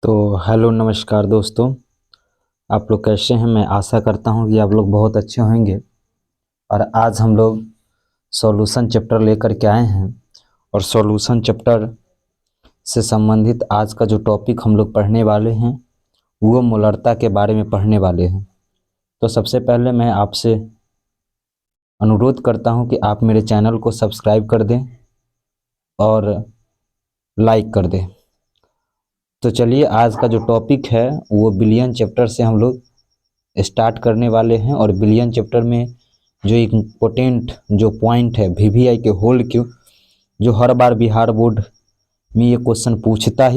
तो हेलो नमस्कार दोस्तों। आप लोग कैसे हैं? मैं आशा करता हूं कि आप लोग बहुत अच्छे होंगे। और आज हम लोग सॉल्यूशन चैप्टर लेकर के आए हैं और सॉल्यूशन चैप्टर से संबंधित आज का जो टॉपिक हम लोग पढ़ने वाले हैं वो मोलरता के बारे में पढ़ने वाले हैं। तो सबसे पहले मैं आपसे अनुरोध करता हूं कि आप मेरे चैनल को सब्सक्राइब कर दें और लाइक कर दें। तो चलिए, आज का जो टॉपिक है वो बिलियन चैप्टर से हम लोग स्टार्ट करने वाले हैं। और बिलियन चैप्टर में जो इम्पोर्टेंट जो पॉइंट है वीवीआई के होल क्यू, जो हर बार बिहार बोर्ड में ये क्वेश्चन पूछता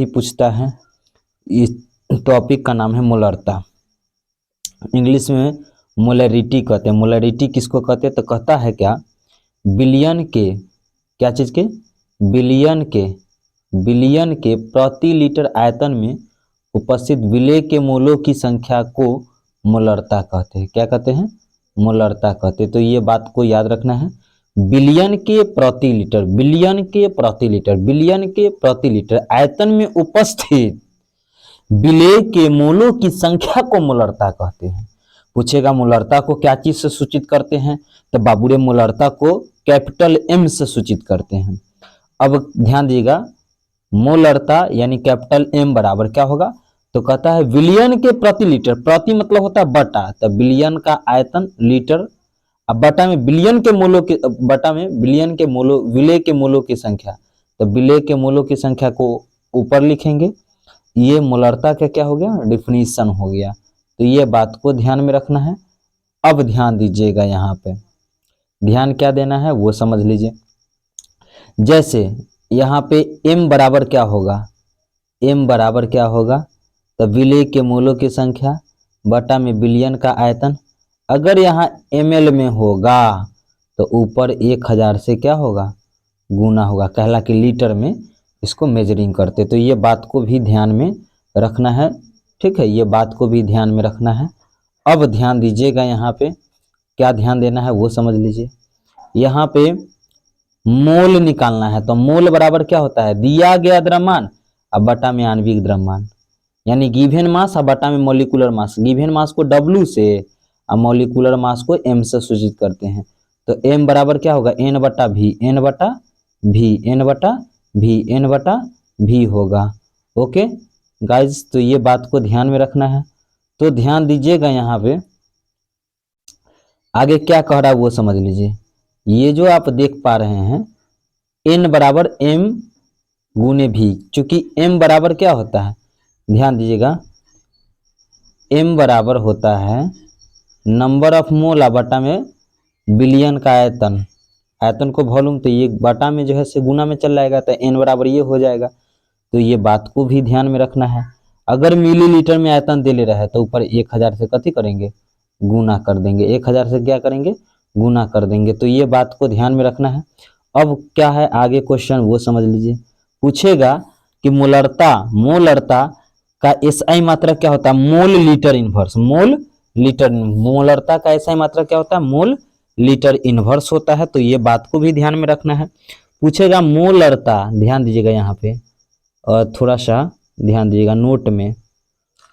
है। इस टॉपिक का नाम है मोलरता। इंग्लिश में मोलरिटी कहते हैं। मोलरिटी किसको कहते हैं? तो कहता है क्या, बिलियन के क्या चीज़ के बिलियन के प्रति लीटर आयतन में उपस्थित विलेय के मोलों की संख्या को मोलरता कहते हैं। क्या कहते हैं? मोलरता कहते हैं। तो ये बात को याद रखना है। बिलियन के प्रति लीटर आयतन में उपस्थित विलेय के मोलों की संख्या को मोलरता कहते हैं। पूछेगा मोलरता को क्या चीज से सूचित करते हैं? तो बाबूरे मोलरता को कैपिटल एम से सूचित करते हैं। अब ध्यान दीजिएगा, मोलरता यानी कैपिटल एम बराबर क्या होगा? तो कहता है विलियन के प्रति लीटर। प्रति मतलब होता है बटा, तो बिलियन का आयतन लीटर, अब बटा में बिलियन के मोलों के, बटा में बिलियन के मोलों, विलेय के मोलों की संख्या। तो विलेय के मोलों की संख्या को ऊपर लिखेंगे। ये मोलरता का क्या हो गया? डिफिनीशन हो गया। तो ये बात को ध्यान में रखना है। अब ध्यान दीजिएगा, यहाँ पे ध्यान क्या देना है वो समझ लीजिए। जैसे यहाँ पे m बराबर क्या होगा? m बराबर क्या होगा? तो विलेय के मोलों की संख्या बटा में बिलियन का आयतन। अगर यहाँ ml में होगा तो ऊपर 1000 से क्या होगा? गुना होगा। कहला कि लीटर में इसको मेजरिंग करते। तो ये बात को भी ध्यान में रखना है। ठीक है, ये बात को भी ध्यान में रखना है। अब ध्यान दीजिएगा, यहाँ पे क्या ध्यान देना है वो समझ लीजिए। यहाँ पे मोल निकालना है। तो मोल बराबर क्या होता है? दिया गया द्रव्यमान अब बटा में आणविक द्रव्यमान, यानी गिवन मास अब बटा में मॉलिक्यूलर मास। गिवन मास को W से और मॉलिक्यूलर मास को M से सूचित करते हैं। तो M बराबर क्या होगा? N बटा V होगा। ओके गाइज, तो ये बात को ध्यान में रखना है। तो ध्यान दीजिएगा, यहाँ पे आगे क्या कह रहा है वो समझ लीजिए। ये जो आप देख पा रहे हैं N बराबर M गुने V, चूंकि M बराबर क्या होता है? ध्यान दीजिएगा, M बराबर होता है नंबर ऑफ मोल बटा में बिलियन का आयतन। आयतन को वॉल्यूम, तो ये बटा में जो है से गुना में चल जाएगा, तो N बराबर ये हो जाएगा। तो ये बात को भी ध्यान में रखना है। अगर मिलीलीटर में आयतन दे ले रहा है तो ऊपर 1000 से कथी करेंगे? गुना कर देंगे। 1000 से क्या करेंगे? गुना कर देंगे। तो ये बात को ध्यान में रखना है। अब क्या है आगे क्वेश्चन वो समझ लीजिए। पूछेगा कि मोलरता का एसआई मात्रक क्या होता है? Mole litre inverse. मोलरता का एसआई मात्रक क्या होता है? मोल लीटर इनवर्स होता है। तो ये बात को भी ध्यान में रखना है। पूछेगा मोलरता, ध्यान दीजिएगा यहाँ पे, और थोड़ा सा ध्यान दीजिएगा नोट में।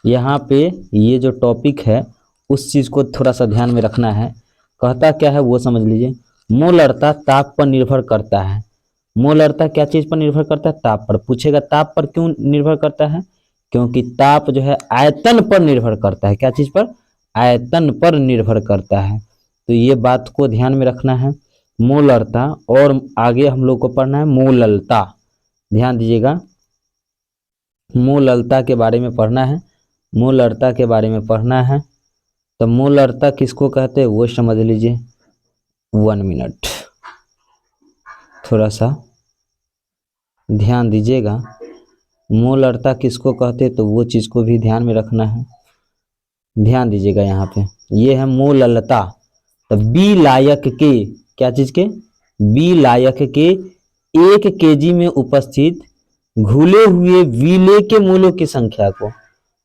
यहाँ पे ये जो टॉपिक है उस चीज को थोड़ा सा ध्यान में रखना है। कहता क्या है वो समझ लीजिए। मोलरता ताप पर निर्भर करता है। मोलरता क्या चीज पर निर्भर करता है? ताप पर। पूछेगा ताप पर क्यों निर्भर करता है? क्योंकि ताप जो है आयतन पर निर्भर करता है। क्या चीज पर? आयतन पर निर्भर करता है। तो ये बात को ध्यान में रखना है। मोलरता, और आगे हम लोग को पढ़ना है मोललता। ध्यान दीजिएगा, मोललता के बारे में पढ़ना है। मोलरता के बारे में पढ़ना है। तो मोलरता किसको कहते हैं वो समझ लीजिए। 1 मिनट, थोड़ा सा ध्यान दीजिएगा। मोलरता किसको कहते हैं तो वो चीज को भी ध्यान में रखना है। ध्यान दीजिएगा, यहाँ पे ये है मोललता। तो बी लायक के, क्या चीज के? बी लायक के 1 kg में उपस्थित घुले हुए विलेय के मोलों की संख्या को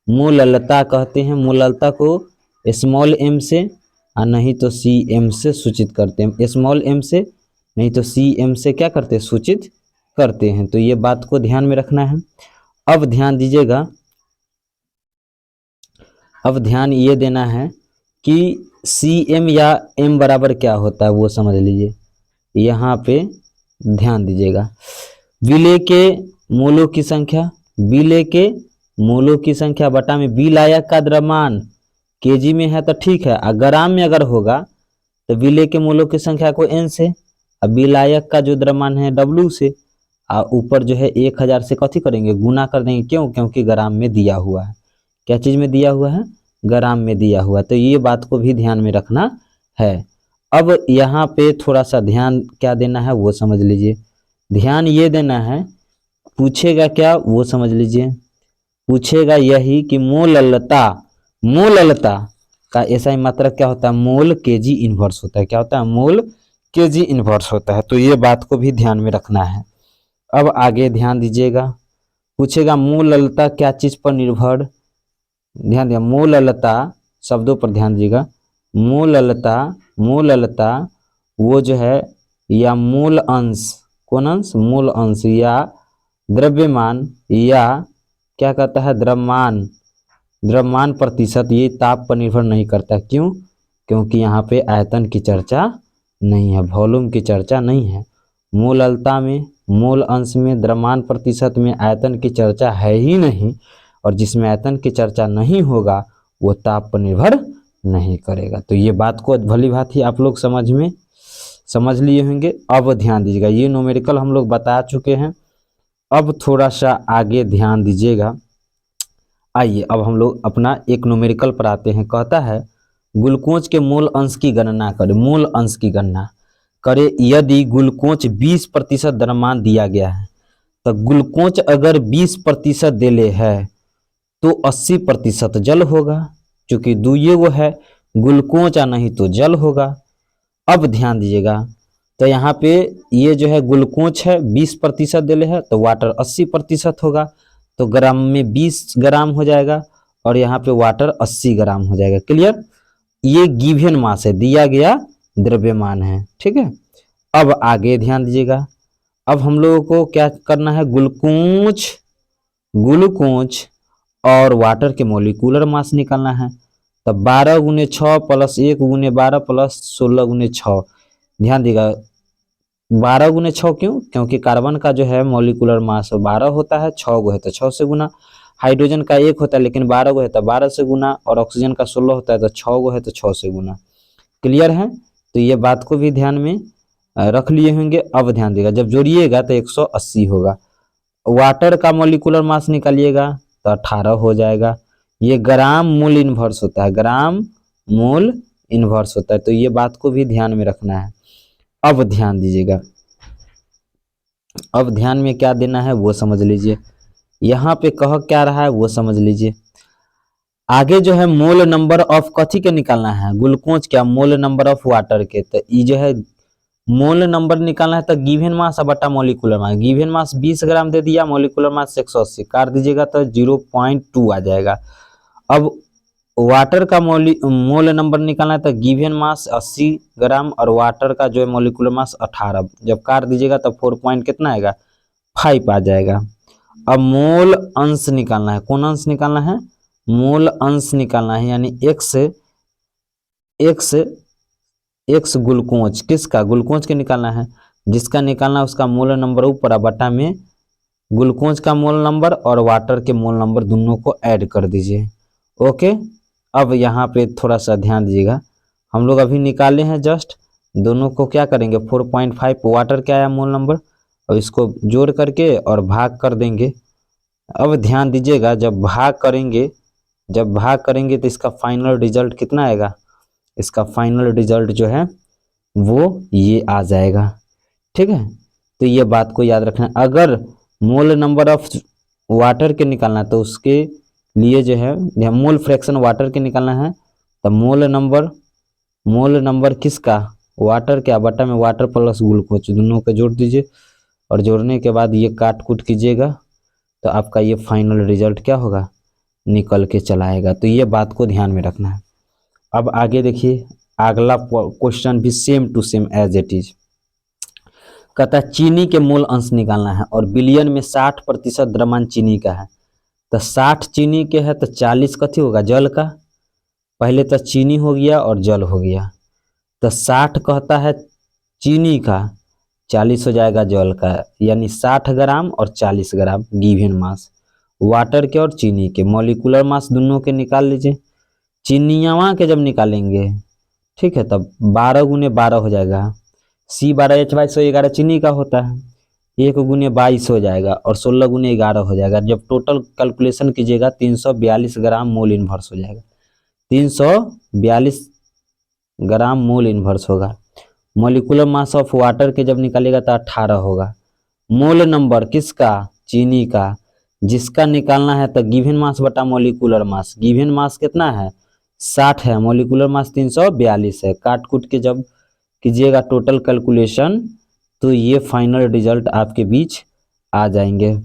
मोललता कहते हैं। मोललता को स्मॉल m से और नहीं तो cm से सूचित करते हैं। स्मॉल m से नहीं तो cm से क्या करते हैं? सूचित करते हैं। तो ये बात को ध्यान में रखना है। अब ध्यान दीजिएगा, अब ध्यान ये देना है कि CM या M बराबर क्या होता है वो समझ लीजिए। यहाँ पे ध्यान दीजिएगा, विलेय के मोलों की संख्या, विलेय के मोलों की संख्या बटा में विलायक का द्रव्यमान केजी में है तो ठीक है, ग्राम में अगर होगा तो विलेय के मोलों की संख्या को N से, अब विलायक का जो द्रव्यमान है W से, और ऊपर जो है 1000 से कथी करेंगे, गुना कर देंगे। क्यों? क्योंकि ग्राम में दिया हुआ है। क्या चीज में दिया हुआ है? ग्राम में दिया हुआ है। तो ये बात को भी ध्यान में रखना है। अब यहाँ पे थोड़ा सा ध्यान क्या देना है वो समझ लीजिए। ध्यान ये देना है, पूछेगा क्या वो समझ लीजिए। पूछेगा यही कि मोललता, मोललता का ऐसा मात्रक क्या होता है? मोल केजी इनवर्स होता है। क्या होता है? मोल केजी इनवर्स होता है। तो ये बात को भी ध्यान में रखना है। अब आगे ध्यान दीजिएगा, पूछेगा मोललता क्या चीज पर निर्भर, ध्यान दिया, मोललता शब्दों पर ध्यान दीजिएगा। मोललता, मोललता वो जो है या मूल अंश, कौन अंश? मूल अंश, या द्रव्यमान, या क्या कहता है द्रव्यमान, द्रव्यमान प्रतिशत, ये ताप पर निर्भर नहीं करता। क्यों? क्योंकि यहाँ पे आयतन की चर्चा नहीं है, वॉल्यूम की चर्चा नहीं है। मोललता में, मूल अंश में, द्रव्यमान प्रतिशत में आयतन की चर्चा है ही नहीं, और जिसमें आयतन की चर्चा नहीं होगा वो ताप पर निर्भर नहीं करेगा। तो ये बात को भली भांति आप लोग समझ लिए होंगे। अब ध्यान दीजिएगा, ये न्यूमेरिकल हम लोग बता चुके हैं। अब थोड़ा सा आगे ध्यान दीजिएगा। आइए अब हम लोग अपना एक न्यूमेरिकल पर आते हैं। कहता है ग्लूकोज के मूल अंश की गणना करें, मूल अंश की गणना करें। यदि ग्लूकोज 20% द्रव्यमान दिया गया है, तो ग्लूकोज अगर 20% देले है तो 80% जल होगा, क्योंकि दुइये वो है, ग्लूकोज या नहीं तो जल होगा। अब ध्यान दीजिएगा, तो यहाँ पे ये जो है ग्लूकोज है 20% देले है, तो वाटर 80% होगा, तो ग्राम में 20 ग्राम हो जाएगा, और यहाँ पे वाटर 80 ग्राम हो जाएगा। क्लियर? ये गिवन मास है, दिया गया द्रव्यमान है। ठीक है, अब आगे ध्यान दीजिएगा। अब हम लोगों को क्या करना है, ग्लूकोज, ग्लूकोज और वाटर के मोलिकुलर मास निकालना है। तो 12 × 6 + 1 × 12 + 16 × 6। ध्यान दीजिएगा, 12 × 6 क्यों? क्योंकि कार्बन का जो है मोलिकुलर मास 12 होता है, 6 गो है तो 6 से गुना, हाइड्रोजन का 1 होता है लेकिन 12 गो है तो 12 से गुना, और ऑक्सीजन का 16 होता है तो 6 गो है तो 6 से गुना। क्लियर है? तो ये बात को भी ध्यान में रख लिए होंगे। अब ध्यान देगा, जब जोड़िएगा तो 180 होगा। वाटर का मोलिकुलर मास निकालिएगा तो 18 हो जाएगा। ये ग्राम मूल इनवर्स होता है, ग्राम मूल इनवर्स होता है। तो ये बात को भी ध्यान में रखना है। अब ध्यान दीजिएगा, अब ध्यान में क्या देना है वो समझ लीजिए। यहाँ पे कह क्या रहा है वो समझ लीजिए। आगे जो है मोल नंबर ऑफ कथी के निकालना है, ग्लूकोज क्या, मोल नंबर ऑफ वाटर के। तो ये जो है मोल नंबर निकालना है, तो गिवन मास बटा मोलिकुलर मास। गिवन मास 20 ग्राम दे दिया, मोलिकुलर मास 180 काट दीजिएगा तो 0.2 आ जाएगा। अब वाटर का मोल नंबर निकालना है, तो गिवन मास 80 ग्राम और वाटर का जो है मोलिकुलर मास 18, जब काट दीजिएगा तो 4 पॉइंट कितना आएगा, 5 आ जाएगा। अब मोल अंश निकालना है, कौन अंश निकालना है, मोल अंश निकालना है, यानी एक्स ग्लूकोज, किसका, ग्लूकोज के निकालना है। जिसका निकालना है उसका मोल नंबर ऊपर बटा में ग्लूकोज का मोल नंबर और वाटर के मोल नंबर दोनों को ऐड कर दीजिए। ओके, अब यहाँ पे थोड़ा सा ध्यान दीजिएगा, हम लोग अभी निकाले हैं जस्ट, दोनों को क्या करेंगे 4.5, वाटर क्या आया मोल नंबर, और इसको जोड़ करके और भाग कर देंगे। अब ध्यान दीजिएगा, जब भाग करेंगे तो इसका फाइनल रिजल्ट कितना आएगा, इसका फाइनल रिजल्ट जो है वो ये आ जाएगा। ठीक है, तो ये बात को याद रखना। अगर मोल नंबर ऑफ वाटर के निकालना है तो उसके लिए जो है मोल फ्रैक्शन वाटर के निकालना है, तो मोल नंबर किसका, वाटर क्या बटा में वाटर प्लस ग्लूकोज, दोनों को जोड़ दीजिए, और जोड़ने के बाद ये काट कूट कीजिएगा तो आपका ये फाइनल रिजल्ट क्या होगा, निकल के चला आएगा। तो ये बात को ध्यान में रखना है। अब आगे देखिए, अगला क्वेश्चन भी same to same as it is. कहता है चीनी के मोल अंश निकालना है, और बिलियन में 60% द्रव्यमान चीनी का है। तो 60 चीनी के है तो 40 कथी होगा, जल का। पहले तो चीनी हो गया और जल हो गया, तो 60 कहता है चीनी का, 40 हो जाएगा जल का, यानी 60 ग्राम और 40 ग्राम गिवन मास वाटर के और चीनी के। मॉलिक्यूलर मास दोनों के निकाल लीजिए। चीनियावा के जब निकालेंगे, ठीक है, तब 12 गुने 12 हो जाएगा, C12H22 चीनी का होता है, 1 गुने 22 हो जाएगा और 16 गुने 11 हो जाएगा। जब टोटल कैलकुलेशन कीजिएगा 342 ग्राम मोल इन्वर्स हो जाएगा, 342 ग्राम मोल इन्वर्स होगा। मॉलिक्यूलर मास ऑफ वाटर के जब निकालेगा तो 18 होगा। मोल नंबर किसका? चीनी का, जिसका निकालना है तो गिवन मास बटा मॉलिक्यूलर मास। गिवन मास कितना है? 60 है, मॉलिक्यूलर मास 342 है। काट कूट के जब कीजिएगा टोटल कैलकुलेशन तो ये फाइनल रिजल्ट आपके बीच आ जाएंगे।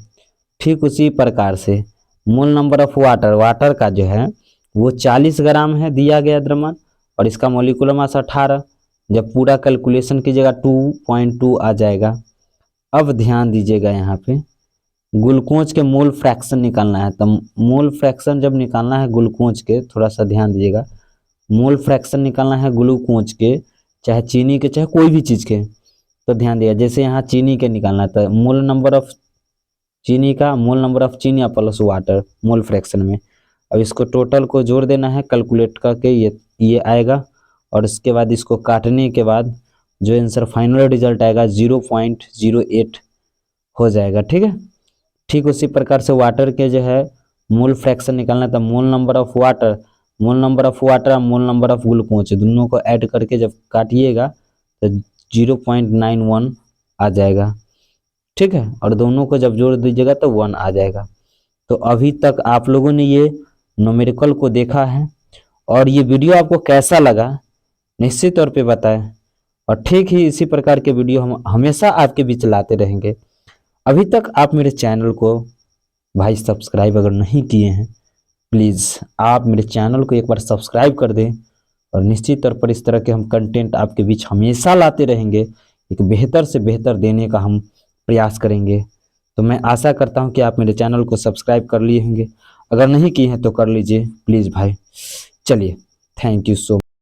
ठीक उसी प्रकार से मोल नंबर ऑफ वाटर, वाटर का जो है वो 40 ग्राम है दिया गया द्रव्यमान, और इसका मॉलिक्यूलर मास 18। जब पूरा कैलकुलेशन कीजिएगा 2.2 आ जाएगा। अब ध्यान दीजिएगा यहाँ पे ग्लूकोज के मोल फ्रैक्शन निकालना है, तो मोल फ्रैक्शन जब निकालना है ग्लूकोज के, थोड़ा सा ध्यान दीजिएगा, मोल फ्रैक्शन निकालना है ग्लूकोज के, चाहे चीनी के चाहे कोई भी चीज़ के, तो ध्यान दिया जैसे यहाँ चीनी के निकालना है तो मोल नंबर ऑफ चीनी का, मोल नंबर ऑफ चीनी प्लस वाटर मोल फ्रैक्शन में। अब इसको टोटल को जोड़ देना है कैलकुलेट करके, ये आएगा, और इसके बाद इसको काटने के बाद जो आंसर फाइनल रिजल्ट आएगा 0.08 हो जाएगा। ठीक है, ठीक उसी प्रकार से वाटर के जो है मोल फ्रैक्शन निकालना है तो mole number of water, mole number of water और मोल नंबर ऑफ ग्लूकोज दोनों को ऐड करके जब काटिएगा तो 0.91 आ जाएगा। ठीक है, और दोनों को जब जोड़ दीजिएगा तो 1 आ जाएगा। तो अभी तक आप लोगों ने ये न्यूमेरिकल को देखा है, और ये वीडियो आपको कैसा लगा निश्चित तौर पे बताएं, और ठीक ही इसी प्रकार के वीडियो हम हमेशा आपके बीच लाते रहेंगे। अभी तक आप मेरे चैनल को भाई सब्सक्राइब अगर नहीं किए हैं, प्लीज़ आप मेरे चैनल को एक बार सब्सक्राइब कर दें, और निश्चित तौर पर इस तरह के हम कंटेंट आपके बीच हमेशा लाते रहेंगे, एक बेहतर से बेहतर देने का हम प्रयास करेंगे। तो मैं आशा करता हूं कि आप मेरे चैनल को सब्सक्राइब कर लिए होंगे, अगर नहीं किए हैं तो कर लीजिए प्लीज़ भाई। चलिए, थैंक यू सो मच।